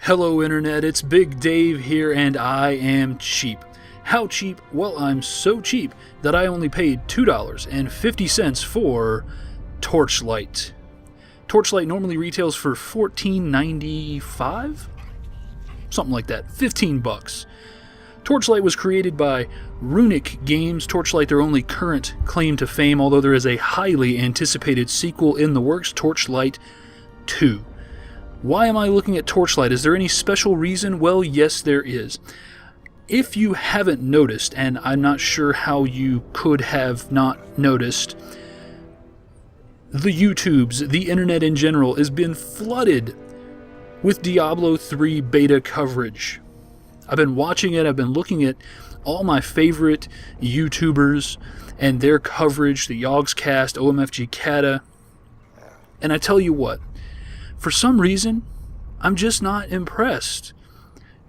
Hello Internet, it's Big Dave here and I am cheap. How cheap? Well, I'm so cheap that I only paid $2.50 for Torchlight. Torchlight normally retails for $14.95? Something like that, 15 bucks. Torchlight was created by Runic Games. Torchlight, their only current claim to fame, although there is a highly anticipated sequel in the works, Torchlight 2. Why am I looking at Torchlight? Is there any special reason? Well, yes, there is. If you haven't noticed, and I'm not sure how you could have not noticed, the YouTubes, the internet in general, has been flooded with Diablo 3 beta coverage. I've been watching it, I've been looking at all my favorite YouTubers and their coverage, the Yogscast, OMFG Kata, and I tell you what, for some reason, I'm just not impressed.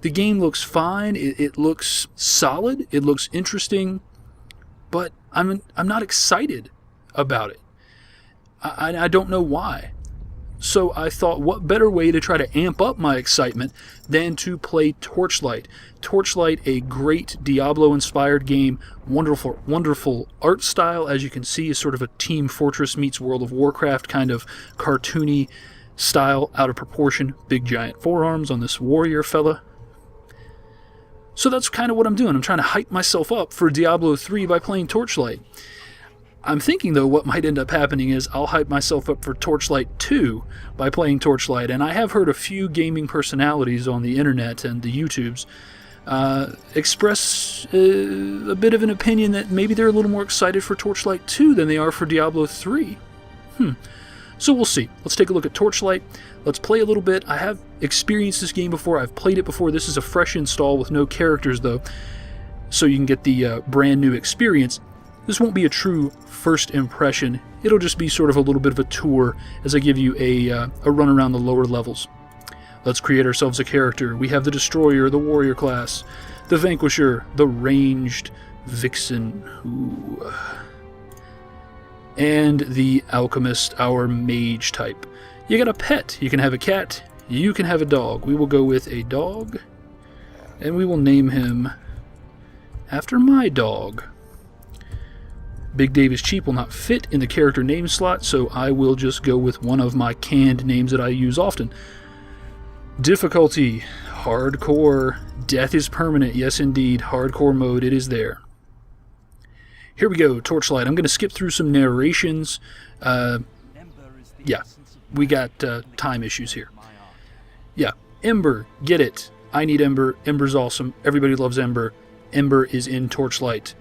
The game looks fine, it looks solid, it looks interesting, but I'm not excited about it. I don't know why. So I thought, what better way to try to amp up my excitement than to play Torchlight. Torchlight, a great Diablo-inspired game, wonderful art style, as you can see, is sort of a Team Fortress meets World of Warcraft kind of cartoony style, out of proportion, big giant forearms on this warrior fella. So that's kind of what I'm doing. I'm trying to hype myself up for Diablo 3 by playing Torchlight. I'm thinking, though, what might end up happening is I'll hype myself up for Torchlight 2 by playing Torchlight, and I have heard a few gaming personalities on the internet and the YouTubes express a bit of an opinion that maybe they're a little more excited for Torchlight 2 than they are for Diablo 3. So we'll see. Let's take a look at Torchlight. Let's play a little bit. I have experienced this game before. I've played it before. This is a fresh install with no characters, though, so you can get the brand new experience. This won't be a true first impression. It'll just be sort of a little bit of a tour as I give you a run around the lower levels. Let's create ourselves a character. We have the Destroyer, the Warrior class, the Vanquisher, the Ranged Vixen, and the Alchemist, our Mage type. You got a pet. You can have a cat. You can have a dog. We will go with a dog, and we will name him after my dog. Big Dave is cheap will not fit in the character name slot, so I will just go with one of my canned names that I use often. Difficulty, hardcore. Death is permanent. Yes, indeed. Hardcore mode, it is there. Here we go, Torchlight. I'm going to skip through some narrations. Yeah, we got time issues here. Yeah, Ember, get it. I need Ember. Ember's awesome. Everybody loves Ember. Ember is in Torchlight.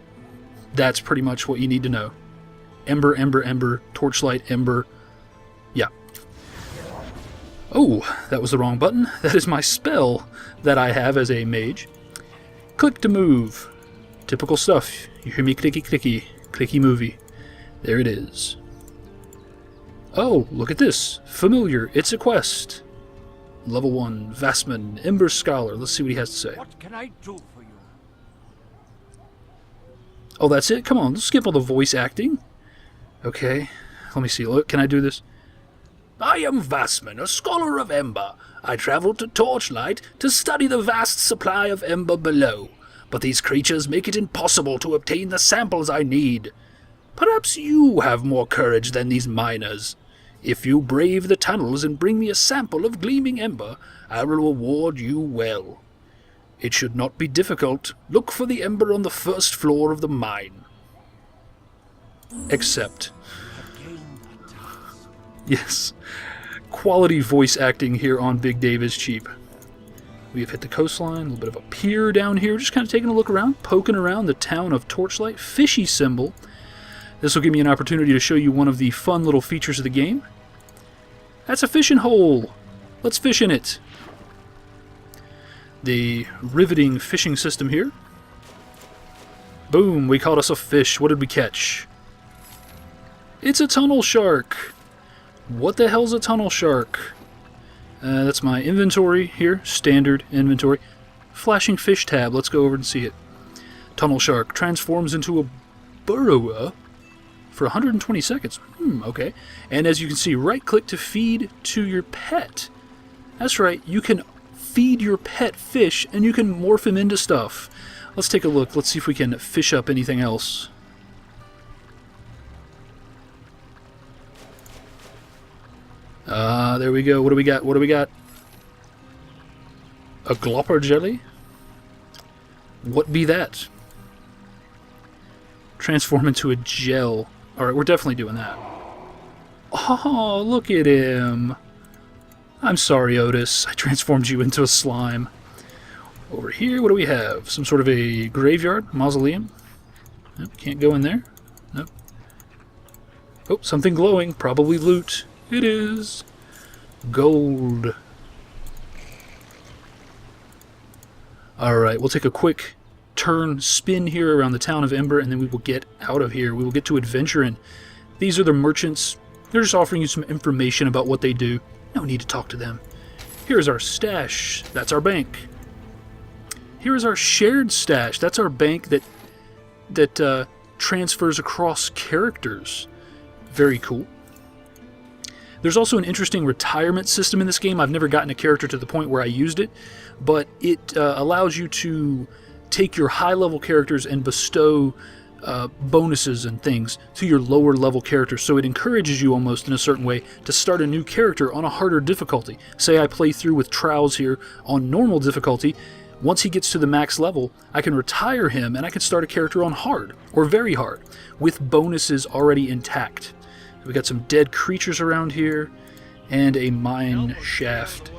That's pretty much what you need to know. Ember, Ember, Ember, Torchlight, Ember. Yeah. Oh, that was the wrong button. That is my spell that I have as a mage. Click to move. Typical stuff. You hear me clicky clicky. Clicky movie. There it is. Oh, look at this. Familiar. It's a quest. Level 1. Vastman. Ember Scholar. Let's see what he has to say. What can I do for you? Oh, that's it? Come on, let's skip all the voice acting. Okay, let me see. Look, can I do this? I am Vastman, a scholar of Ember. I traveled to Torchlight to study the vast supply of Ember below, but these creatures make it impossible to obtain the samples I need. Perhaps you have more courage than these miners. If you brave the tunnels and bring me a sample of gleaming Ember, I will reward you well. It should not be difficult. Look for the Ember on the first floor of the mine. Except. Yes. Quality voice acting here on Big Dave is cheap. We have hit the coastline, a little bit of a pier down here, just kind of taking a look around, poking around the town of Torchlight. Fishy symbol. This will give me an opportunity to show you one of the fun little features of the game. That's a fishing hole. Let's fish in it. The riveting fishing system here. Boom, we caught us a fish. What did we catch? It's a tunnel shark. What the hell's a tunnel shark? That's my inventory here. Standard inventory. Flashing fish tab. Let's go over and see it. Tunnel shark transforms into a burrower for 120 seconds. Okay. And as you can see, right click to feed to your pet. That's right, you can feed your pet fish and you can morph him into stuff. Let's take a look. Let's see if we can fish up anything else. There we go. What do we got? What do we got? A glopper jelly? What be that? Transform into a gel. Alright, we're definitely doing that. Oh, look at him. I'm sorry, Otis. I transformed you into a slime. Over here, what do we have? Some sort of a graveyard? Mausoleum? Nope, can't go in there. Nope. Oh, something glowing. Probably loot. It is. Gold. Alright, we'll take a quick turn, spin here around the town of Ember, and then we will get out of here. We will get to adventuring. These are the merchants. They're just offering you some information about what they do. No need to talk to them. Here's our stash. That's our bank. Here is our shared stash. That's our bank that transfers across characters. Very cool. There's also an interesting retirement system in this game. I've never gotten a character to the point where I used it, but it allows you to take your high-level characters and bestow bonuses and things to your lower-level characters. So it encourages you almost in a certain way to start a new character on a harder difficulty. Say I play through with Trowels here on normal difficulty. Once he gets to the max level, I can retire him and I can start a character on hard or very hard with bonuses already intact. We got some dead creatures around here, and a mine shaft.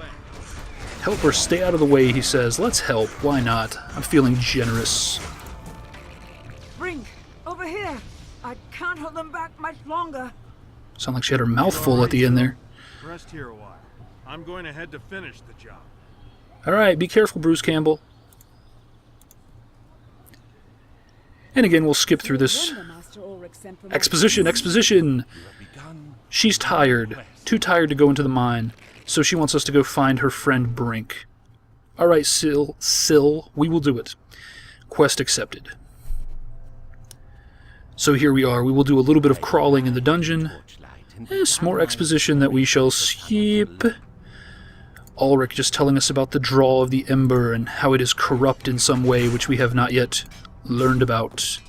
Help or stay out of the way, he says. Let's help. Why not? I'm feeling generous. Brink, over here. I can't hold them back much longer. Sound like she had her mouth full at the end there. Rest here a while. I'm going ahead to finish the job. Alright, be careful, Bruce Campbell. And again, we'll skip through this. Exposition! She's tired. Too tired to go into the mine. So she wants us to go find her friend Brink. Alright, Syl, we will do it. Quest accepted. So here we are. We will do a little bit of crawling in the dungeon. Yes, more exposition that we shall skip. Ulrich just telling us about the draw of the ember and how it is corrupt in some way, which we have not yet learned about.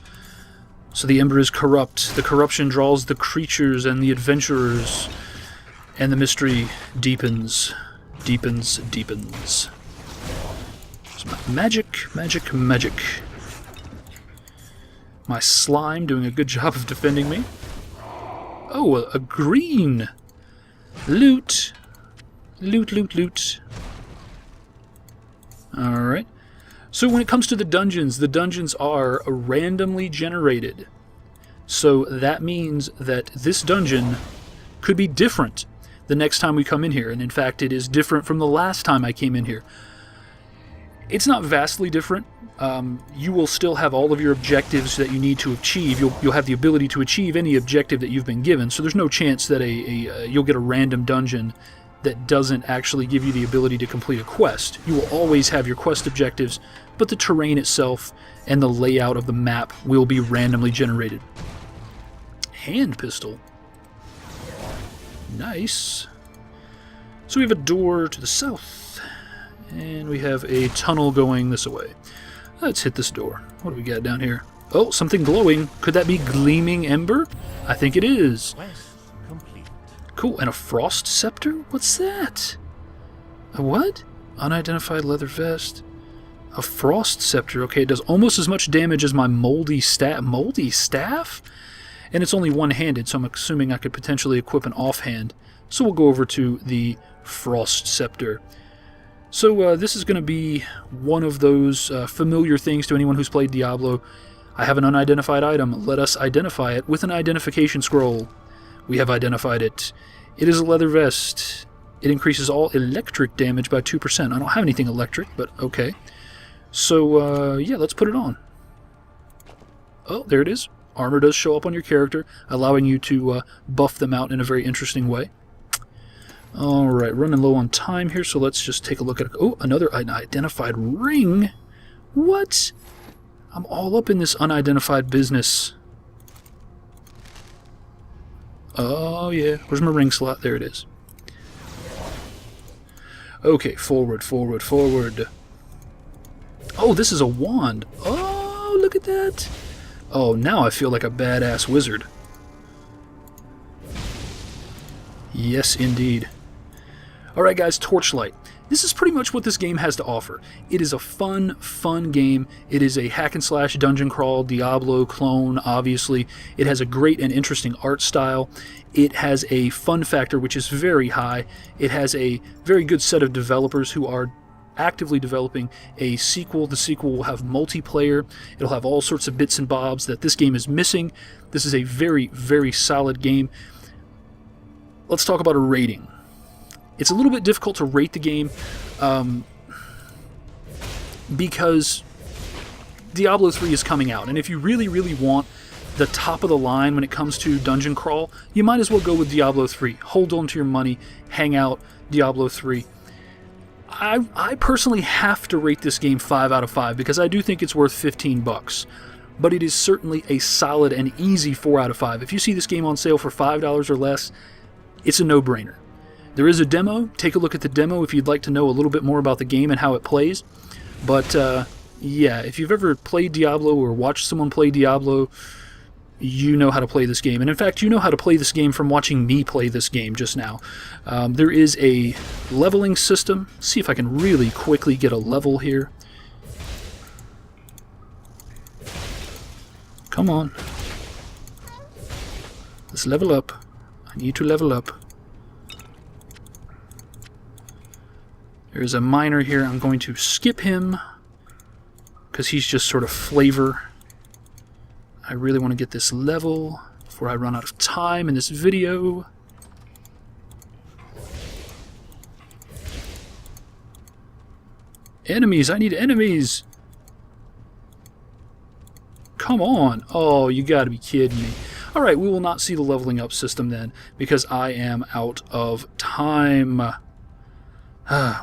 So the ember is corrupt. The corruption draws the creatures and the adventurers. And the mystery deepens. Deepens. Some magic. My slime doing a good job of defending me. Oh, a green. Loot. Alright. So when it comes to the dungeons are randomly generated. So that means that this dungeon could be different the next time we come in here. And in fact, it is different from the last time I came in here. It's not vastly different. You will still have all of your objectives that you need to achieve. You'll have the ability to achieve any objective that you've been given. So there's no chance that you'll get a random dungeon that doesn't actually give you the ability to complete a quest. You will always have your quest objectives, but the terrain itself and the layout of the map will be randomly generated. Hand pistol. Nice. So we have a door to the south, and we have a tunnel going this way. Let's hit this door. What do we got down here? Oh, something glowing. Could that be gleaming ember? I think it is. Cool, and a frost scepter? What's that? A what? Unidentified leather vest. A frost scepter. Okay, it does almost as much damage as my moldy staff. Moldy staff? And it's only one-handed, so I'm assuming I could potentially equip an offhand. So we'll go over to the frost scepter. So this is going to be one of those familiar things to anyone who's played Diablo. I have an unidentified item. Let us identify it with an identification scroll. We have identified it. It is a leather vest. It increases all electric damage by 2%. I don't have anything electric, but okay. So, yeah, let's put it on. Oh, there it is. Armor does show up on your character, allowing you to buff them out in a very interesting way. Alright, running low on time here, so let's just take a look at it. Oh, another unidentified ring? What? I'm all up in this unidentified business. Oh, yeah. Where's my ring slot? There it is. Okay, forward, forward, forward. Oh, this is a wand. Oh, look at that. Oh, now I feel like a badass wizard. Yes, indeed. Alright guys, Torchlight. This is pretty much what this game has to offer. It is a fun game. It is a hack and slash dungeon crawl, Diablo clone, obviously. It has a great and interesting art style. It has a fun factor which is very high. It has a very good set of developers who are actively developing a sequel. The sequel will have multiplayer. It'll have all sorts of bits and bobs that this game is missing. This is a very solid game. Let's talk about a rating. It's a little bit difficult to rate the game because Diablo 3 is coming out, and if you really want the top of the line when it comes to dungeon crawl, you might as well go with Diablo 3. Hold on to your money, hang out, Diablo 3. I personally have to rate this game 5 out of 5 because I do think it's worth 15 bucks. But it is certainly a solid and easy 4 out of 5. If you see this game on sale for $5 or less, it's a no-brainer. There is a demo. Take a look at the demo if you'd like to know a little bit more about the game and how it plays. But, yeah, if you've ever played Diablo or watched someone play Diablo, you know how to play this game. And in fact, you know how to play this game from watching me play this game just now. There is a leveling system. See if I can really quickly get a level here. Come on. Let's level up. I need to level up. There's a miner here. I'm going to skip him because he's just sort of flavor. I really want to get this level before I run out of time in this video. Enemies! I need enemies! Come on! Oh, you gotta be kidding me. Alright, we will not see the leveling up system then because I am out of time.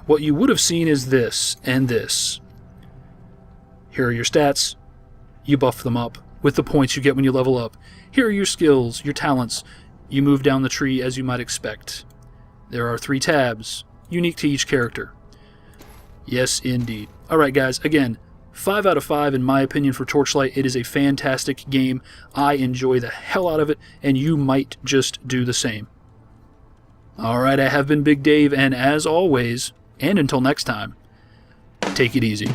What you would have seen is this and this. Here are your stats. You buff them up with the points you get when you level up. Here are your skills, your talents. You move down the tree as you might expect. There are 3 tabs, unique to each character. Yes, indeed. Alright guys, again, 5 out of 5 in my opinion for Torchlight. It is a fantastic game. I enjoy the hell out of it, and you might just do the same. Alright, I have been Big Dave, and as always, and until next time, take it easy.